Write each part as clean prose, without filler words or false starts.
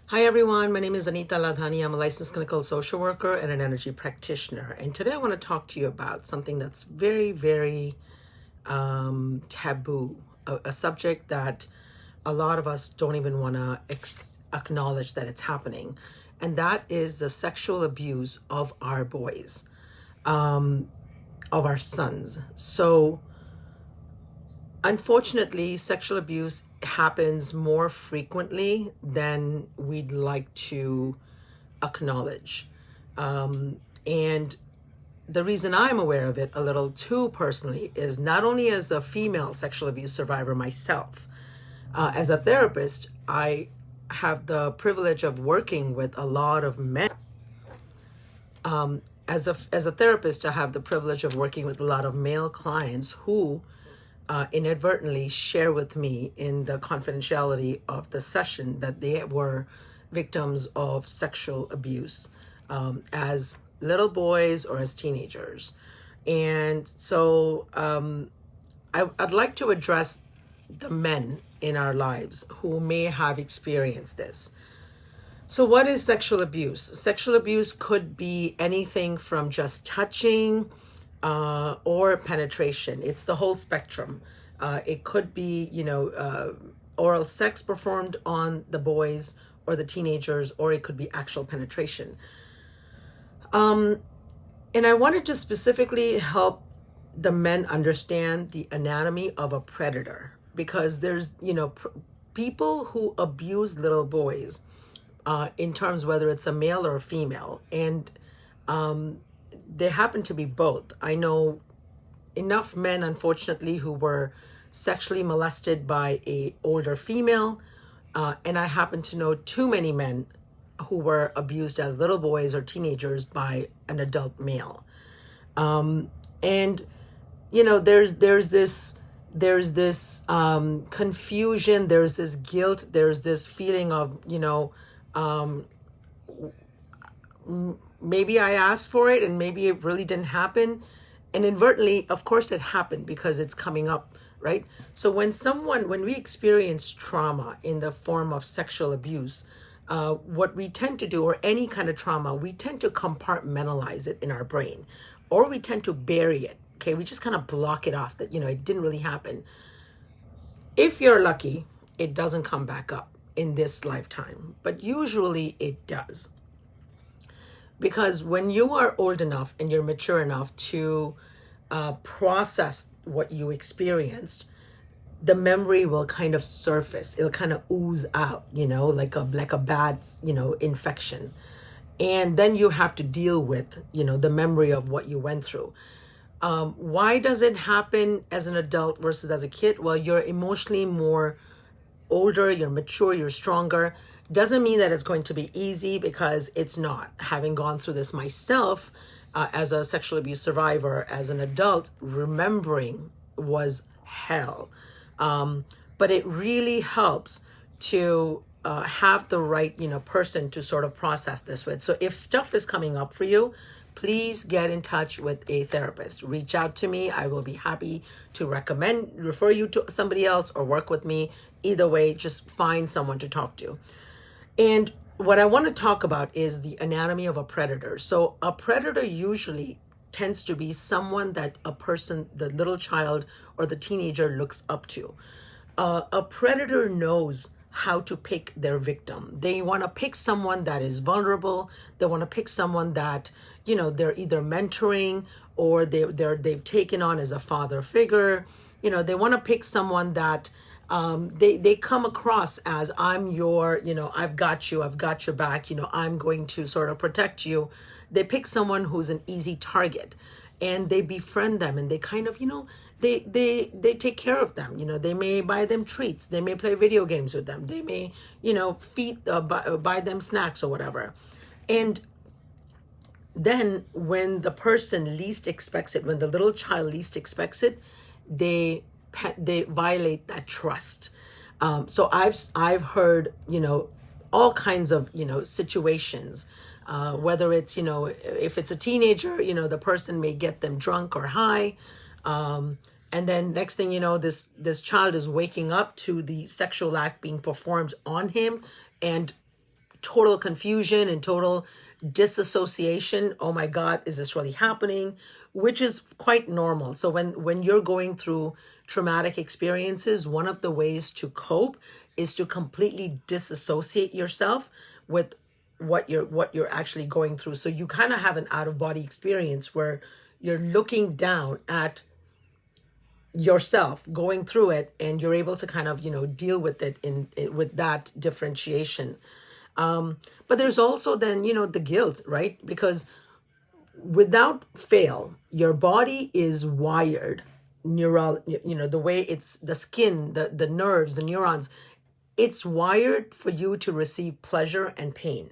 Hi everyone, my name is Anita Ladhani. I'm a licensed clinical social worker and an energy practitioner. And today I want to talk to you about something that's very, very taboo, a subject that a lot of us don't even want to acknowledge that it's happening. And that is the sexual abuse of our boys, of our sons. So unfortunately, sexual abuse happens more frequently than we'd like to acknowledge. And the reason I'm aware of it a little too personally is not only as a female sexual abuse survivor myself, as a therapist, I have the privilege of working with a lot of men. As a therapist, I have the privilege of working with a lot of male clients who inadvertently share with me in the confidentiality of the session that they were victims of sexual abuse as little boys or as teenagers. And so I'd like to address the men in our lives who may have experienced this. So, what is sexual abuse? Sexual abuse could be anything from just touching or penetration. It's the whole spectrum. It could be, oral sex performed on the boys or the teenagers, or it could be actual penetration. And I wanted to specifically help the men understand the anatomy of a predator because there's, people who abuse little boys in terms whether it's a male or a female, and they happen to be both. I know enough men, unfortunately, who were sexually molested by a older female, and I happen to know too many men who were abused as little boys or teenagers by an adult male. And there's this confusion, there's this guilt, there's this feeling of maybe I asked for it and maybe it really didn't happen. And inadvertently, of course, it happened because it's coming up, right? So when we experience trauma in the form of sexual abuse, what we tend to do, or any kind of trauma, we tend to compartmentalize it in our brain, or we tend to bury it. Okay, we just kind of block it off that, it didn't really happen. If you're lucky, it doesn't come back up in this lifetime, but usually it does. Because when you are old enough and you're mature enough to process what you experienced, the memory will kind of surface. It'll kind of ooze out, like a bad, infection. And then you have to deal with, the memory of what you went through. Why does it happen as an adult versus as a kid? Well, you're emotionally more older, you're mature, you're stronger. Doesn't mean that it's going to be easy, because it's not. Having gone through this myself as a sexual abuse survivor, as an adult, remembering was hell. But it really helps to have the right, person to sort of process this with. So if stuff is coming up for you, please get in touch with a therapist. Reach out to me. I will be happy to refer you to somebody else, or work with me. Either way, just find someone to talk to. And what I want to talk about is the anatomy of a predator. So a predator usually tends to be someone that a person, the little child or the teenager, looks up to. A predator knows how to pick their victim. They want to pick someone that is vulnerable. They want to pick someone that, they're either mentoring or they've taken on as a father figure. They want to pick someone that they come across as, I'm your, I've got you, I've got your back, I'm going to sort of protect you. They pick someone who's an easy target, and they befriend them, and they kind of, they take care of them. They may buy them treats, they may play video games with them, they may, buy them snacks or whatever. And then when the person least expects it, when the little child least expects it, they violate that trust. So I've heard, all kinds of, situations, whether it's, if it's a teenager, the person may get them drunk or high. And then next thing you know, this child is waking up to the sexual act being performed on him, and total confusion and total disassociation. Oh my God, is this really happening? Which is quite normal. So when you're going through traumatic experiences, one of the ways to cope is to completely disassociate yourself with what you're actually going through. So you kind of have an out of body experience where you're looking down at yourself going through it, and you're able to kind of deal with it with that differentiation. But there's also then the guilt, right? Because without fail, your body is wired neural, the way it's the skin, the nerves, the neurons, it's wired for you to receive pleasure and pain.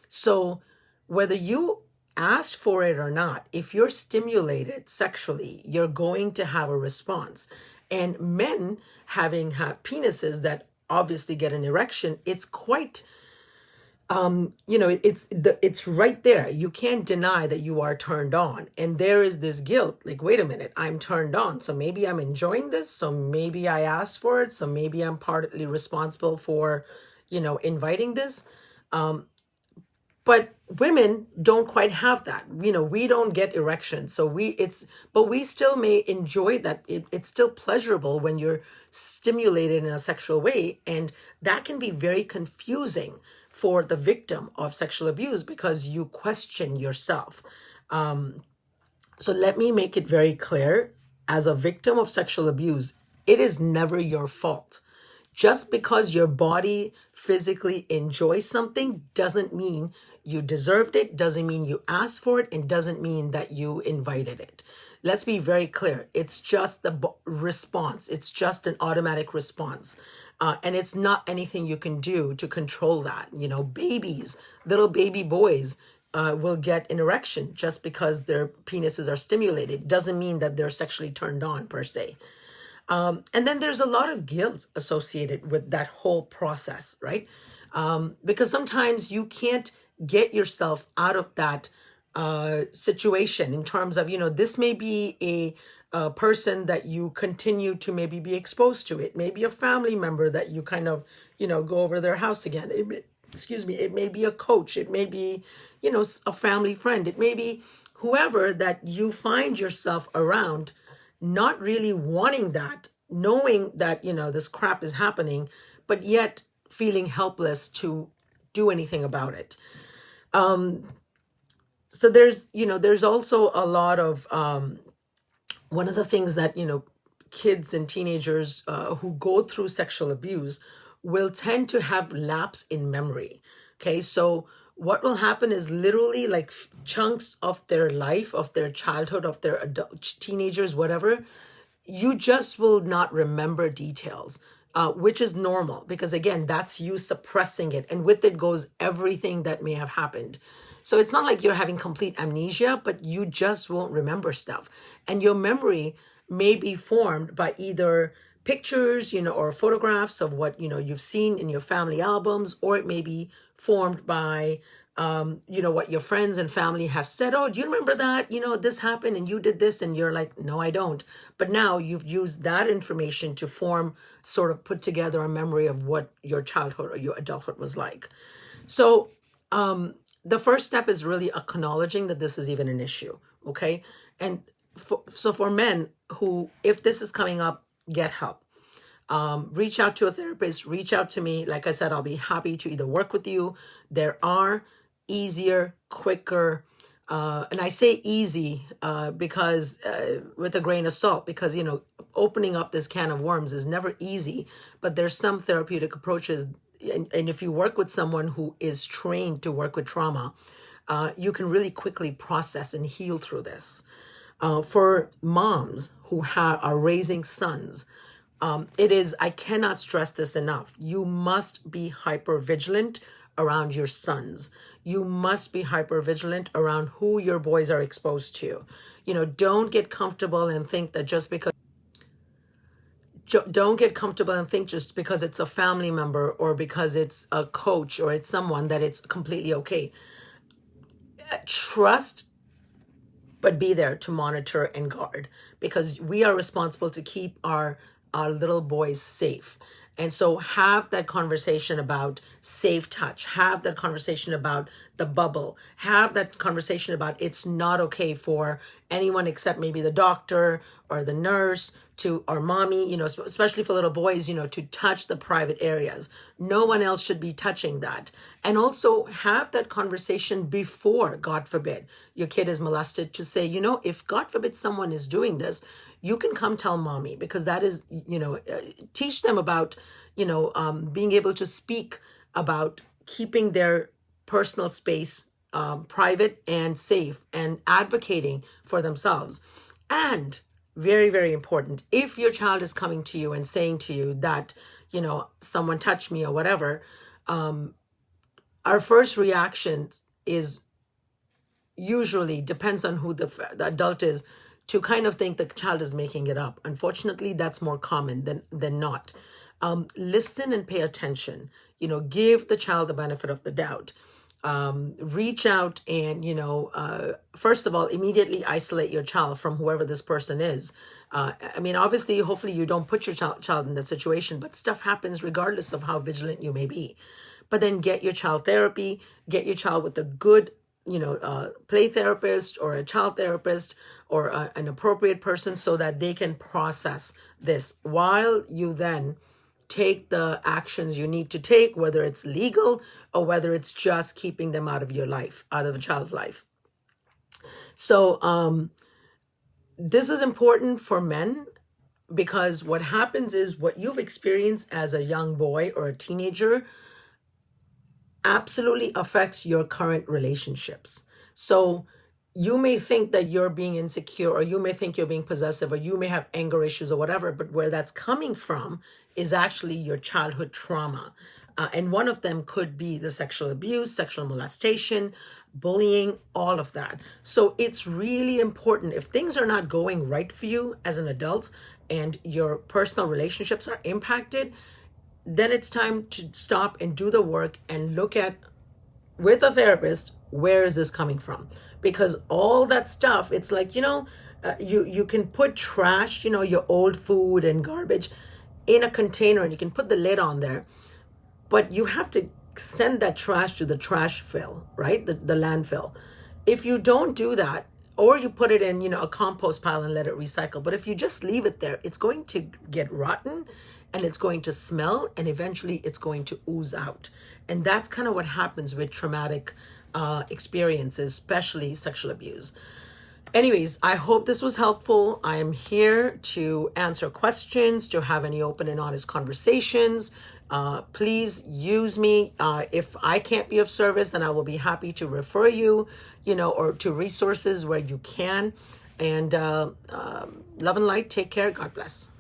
So whether you asked for it or not, if you're stimulated sexually, you're going to have a response. And men having had penises that obviously get an erection, it's quite it's right there. You can't deny that you are turned on, and there is this guilt, like, wait a minute, I'm turned on, so maybe I'm enjoying this, so maybe I asked for it, so maybe I'm partly responsible for inviting this. But women don't quite have that. We don't get erections, so but we still may enjoy that. It's still pleasurable when you're stimulated in a sexual way, and that can be very confusing for the victim of sexual abuse because you question yourself. So let me make it very clear: as a victim of sexual abuse, it is never your fault. Just because your body physically enjoys something doesn't mean you deserved it, doesn't mean you asked for it, and doesn't mean that you invited it. Let's be very clear. It's just the response. It's just an automatic response. And it's not anything you can do to control that. Babies, little baby boys will get an erection just because their penises are stimulated. Doesn't mean that they're sexually turned on per se. And then there's a lot of guilt associated with that whole process, right? Because sometimes you can't get yourself out of that situation in terms of, this may be a person that you continue to maybe be exposed to. It may be a family member that you kind of, go over their house again. It may be a coach. It may be, a family friend. It may be whoever that you find yourself around, not really wanting that, knowing that, this crap is happening, but yet feeling helpless to do anything about it. So there's also a lot of, one of the things that, kids and teenagers who go through sexual abuse will tend to have lapse in memory. Okay, so what will happen is literally like chunks of their life, of their childhood, of their adult, teenagers, whatever, you just will not remember details, which is normal because, again, that's you suppressing it. And with it goes everything that may have happened. So it's not like you're having complete amnesia, but you just won't remember stuff. And your memory may be formed by either pictures, or photographs of what, you've seen in your family albums, or it may be formed by, what your friends and family have said. Oh, do you remember that? This happened and you did this. And you're like, no, I don't. But now you've used that information to sort of put together a memory of what your childhood or your adulthood was like. So, the first step is really acknowledging that this is even an issue, okay? And so for men who, if this is coming up, get help. Reach out to a therapist, reach out to me. Like I said, I'll be happy to either work with you. There are easier, quicker, and I say easy because with a grain of salt, because, opening up this can of worms is never easy, but there's some therapeutic approaches. And if you work with someone who is trained to work with trauma, you can really quickly process and heal through this. For moms who are raising sons, I cannot stress this enough. You must be hyper vigilant around your sons. You must be hyper vigilant around who your boys are exposed to. Don't get comfortable and think that just because it's a family member or because it's a coach or it's someone that it's completely okay. Trust, but be there to monitor and guard, because we are responsible to keep our little boys safe. And so have that conversation about safe touch, have that conversation about the bubble, have that conversation about it's not okay for anyone except maybe the doctor or the nurse to, or mommy, especially for little boys, to touch the private areas. No one else should be touching that. And also have that conversation before, God forbid, your kid is molested, to say, if God forbid someone is doing this, you can come tell mommy, because that is, teach them about, being able to speak about keeping their personal space private and safe, and advocating for themselves. And very, very important, if your child is coming to you and saying to you that, someone touched me or whatever, our first reaction is usually, depends on who the adult is, to kind of think the child is making it up. Unfortunately, that's more common than not. Listen and pay attention. Give the child the benefit of the doubt. Reach out and, first of all, immediately isolate your child from whoever this person is. Obviously, hopefully you don't put your child in that situation, but stuff happens regardless of how vigilant you may be. But then get your child therapy, get your child with a good, play therapist or a child therapist or an appropriate person, so that they can process this while you then take the actions you need to take, whether it's legal or whether it's just keeping them out of your life, out of the child's life. So this is important for men, because what happens is what you've experienced as a young boy or a teenager absolutely affects your current relationships. So you may think that you're being insecure, or you may think you're being possessive, or you may have anger issues or whatever, but where that's coming from is actually your childhood trauma. And one of them could be the sexual abuse, sexual molestation, bullying, all of that. So it's really important, if things are not going right for you as an adult and your personal relationships are impacted, then it's time to stop and do the work and look at, with a therapist, where is this coming from? Because all that stuff, it's like, you can put trash, your old food and garbage in a container, and you can put the lid on there, but you have to send that trash to the trash fill, right? The landfill. If you don't do that, or you put it in, a compost pile and let it recycle, but if you just leave it there, it's going to get rotten, and it's going to smell, and eventually it's going to ooze out. And that's kind of what happens with traumatic experiences, especially sexual abuse. Anyways, I hope this was helpful. I am here to answer questions, to have any open and honest conversations. Please use me. If I can't be of service, then I will be happy to refer you, or to resources where you can. And love and light. Take care. God bless.